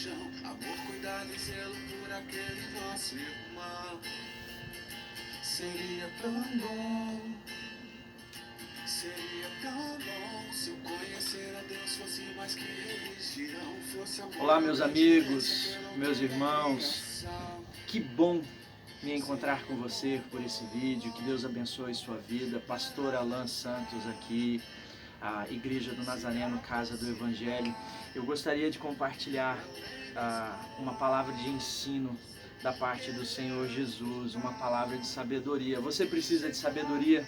paixão, amor, cuidado e zelo por aquele nosso irmão. Seria tão bom, seria tão bom se eu conhecer a Deus fosse mais que religião, fosse amor. Olá, meus amigos, meus irmãos, que bom me encontrar com você por esse vídeo. Que Deus abençoe sua vida. Pastor Alan Santos aqui, a Igreja do Nazareno, Casa do Evangelho. Eu gostaria de compartilhar uma palavra de ensino da parte do Senhor Jesus, uma palavra de sabedoria. Você precisa de sabedoria?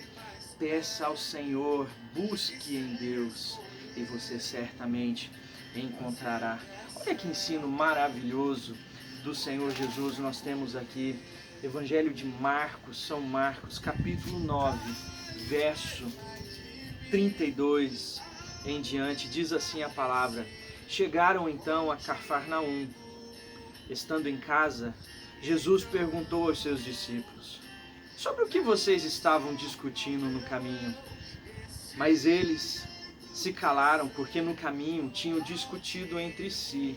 Peça ao Senhor, busque em Deus e você certamente encontrará. Olha que ensino maravilhoso do Senhor Jesus nós temos aqui. Evangelho de Marcos, São Marcos, capítulo 9, verso 32 em diante, diz assim a palavra: Chegaram então a Cafarnaum. Estando em casa, Jesus perguntou aos seus discípulos: sobre o que vocês estavam discutindo no caminho? Mas eles se calaram, porque no caminho tinham discutido entre si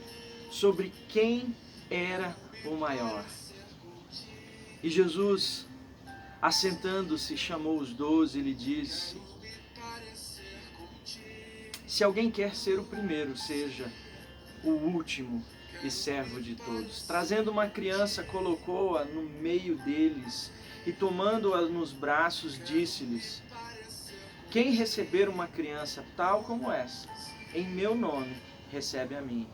sobre quem era o maior. E Jesus, assentando-se, chamou os 12 e lhe disse: se alguém quer ser o primeiro, seja o último e servo de todos. Trazendo uma criança, colocou-a no meio deles e, tomando-a nos braços, disse-lhes: quem receber uma criança tal como essa, em meu nome, recebe a mim.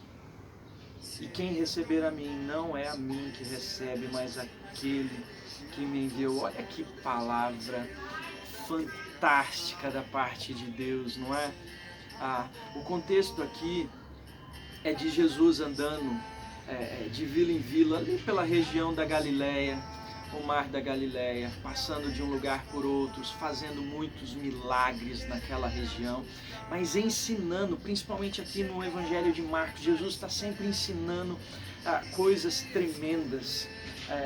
E quem receber a mim, não é a mim que recebe, mas aquele que me enviou. Olha que palavra fantástica da parte de Deus, não é? O contexto aqui é de Jesus andando de vila em vila, ali pela região da Galileia, o mar da Galileia, passando de um lugar por outros, fazendo muitos milagres naquela região, mas ensinando, principalmente aqui no Evangelho de Marcos, Jesus está sempre ensinando coisas tremendas,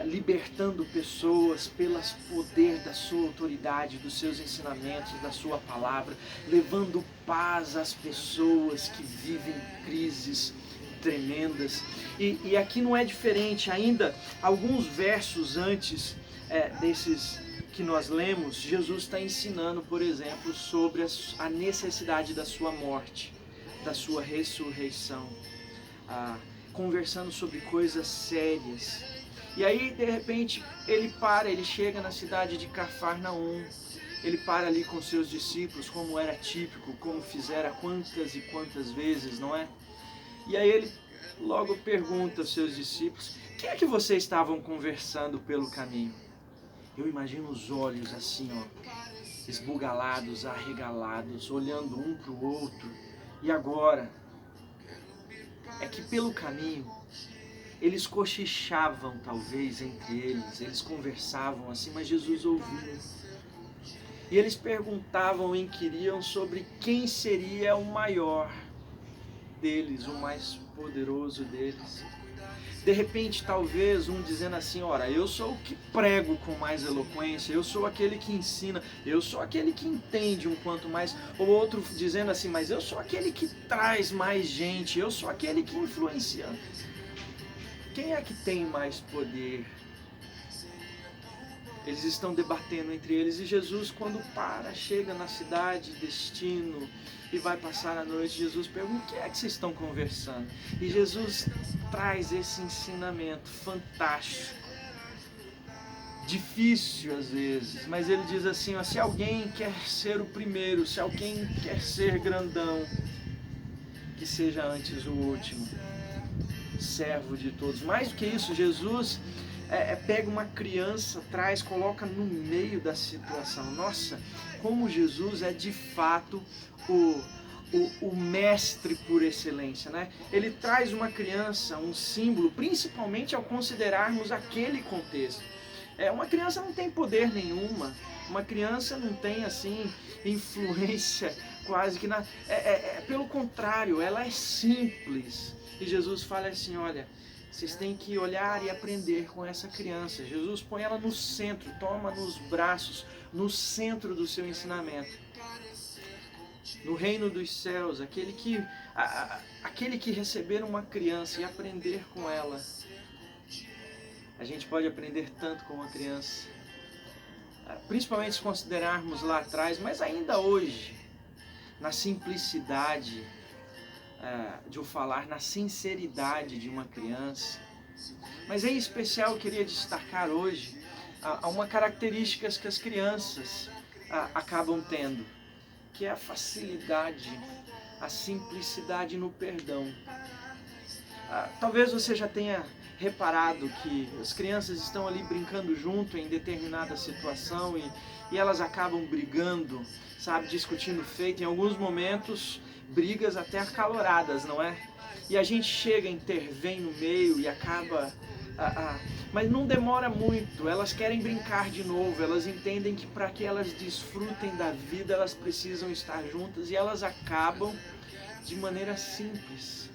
libertando pessoas pelo poder da sua autoridade, dos seus ensinamentos, da sua palavra, levando paz às pessoas que vivem crises tremendas. E aqui não é diferente. Ainda alguns versos antes desses que nós lemos, Jesus está ensinando, por exemplo, sobre a necessidade da sua morte, da sua ressurreição, conversando sobre coisas sérias. E aí, de repente, ele chega na cidade de Cafarnaum, ele para ali com seus discípulos, como era típico, como fizera quantas e quantas vezes, não é? E aí ele logo pergunta aos seus discípulos: quem é que vocês estavam conversando pelo caminho? Eu imagino os olhos assim, esbugalados, arregalados, olhando um para o outro. E agora? É que pelo caminho eles cochichavam talvez entre eles conversavam assim, mas Jesus ouvia. E eles perguntavam, inquiriam sobre quem seria o maior deles, o mais poderoso deles. De repente, talvez um dizendo assim: ora, eu sou o que prego com mais eloquência, eu sou aquele que ensina, eu sou aquele que entende um quanto mais. Ou outro dizendo assim: mas eu sou aquele que traz mais gente, eu sou aquele que influencia. Quem é que tem mais poder? Eles estão debatendo entre eles e Jesus, quando chega na cidade, destino, e vai passar a noite, Jesus pergunta: o que é que vocês estão conversando? E Jesus traz esse ensinamento fantástico, difícil às vezes, mas ele diz assim: se alguém quer ser o primeiro, se alguém quer ser grandão, que seja antes o último, servo de todos. Mais do que isso, Jesus pega uma criança, coloca no meio da situação. Nossa, como Jesus é de fato o mestre por excelência, né? Ele traz uma criança, um símbolo, principalmente ao considerarmos aquele contexto. Uma criança não tem poder nenhuma, uma criança não tem assim influência quase que nada. Pelo contrário, ela é simples. E Jesus fala assim: olha, vocês têm que olhar e aprender com essa criança. Jesus põe ela no centro, toma nos braços, no centro do seu ensinamento. No reino dos céus, aquele que receber uma criança e aprender com ela. A gente pode aprender tanto com uma criança, principalmente se considerarmos lá atrás, mas ainda hoje, na simplicidade de eu falar, na sinceridade de uma criança. Mas em especial eu queria destacar hoje uma característica que as crianças acabam tendo, que é a facilidade, a simplicidade no perdão. Talvez você já tenha reparado que as crianças estão ali brincando junto em determinada situação e elas acabam brigando, sabe, discutindo feito, em alguns momentos brigas até acaloradas, não é? E a gente chega, intervém no meio e acaba... mas não demora muito, elas querem brincar de novo, elas entendem que para que elas desfrutem da vida, elas precisam estar juntas e elas acabam de maneira simples,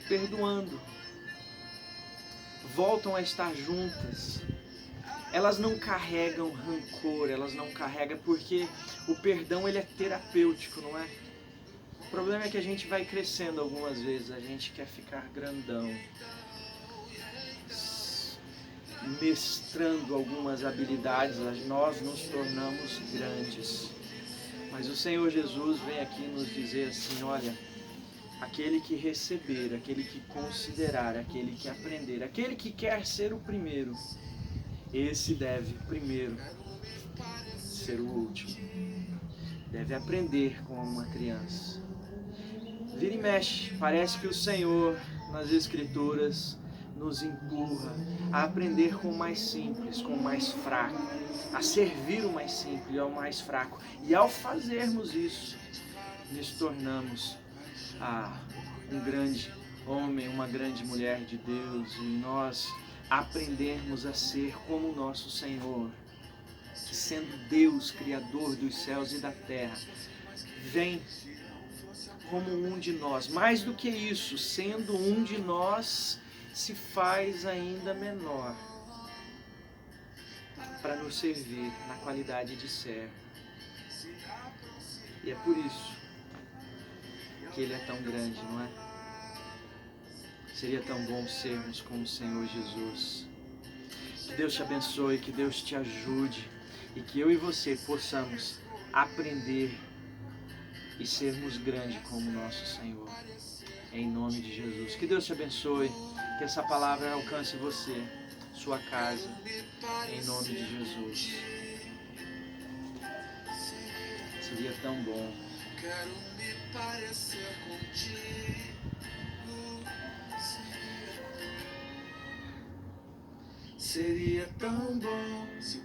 perdoando, voltam a estar juntas. Elas não carregam rancor, elas não carregam, porque o perdão ele é terapêutico, não é? O problema é que a gente vai crescendo algumas vezes, a gente quer ficar grandão, mestrando algumas habilidades, nós nos tornamos grandes. Mas o Senhor Jesus vem aqui nos dizer assim, olha, aquele que receber, aquele que considerar, aquele que aprender, aquele que quer ser o primeiro, esse deve primeiro ser o último. Deve aprender com uma criança. Vira e mexe, parece que o Senhor, nas Escrituras, nos empurra a aprender com o mais simples, com o mais fraco, a servir o mais simples e ao mais fraco. E ao fazermos isso, nos tornamos um grande homem, uma grande mulher de Deus, e nós aprendermos a ser como o nosso Senhor, que sendo Deus, Criador dos céus e da terra, vem como um de nós. Mais do que isso, sendo um de nós, se faz ainda menor para nos servir na qualidade de servo. E é por isso que Ele é tão grande, não é? Seria tão bom sermos como o Senhor Jesus. Que Deus te abençoe, que Deus te ajude e que eu e você possamos aprender e sermos grandes como nosso Senhor. Em nome de Jesus. Que Deus te abençoe, que essa palavra alcance você, sua casa, em nome de Jesus. Seria tão bom. Quero me parecer contigo. Seria tão bom se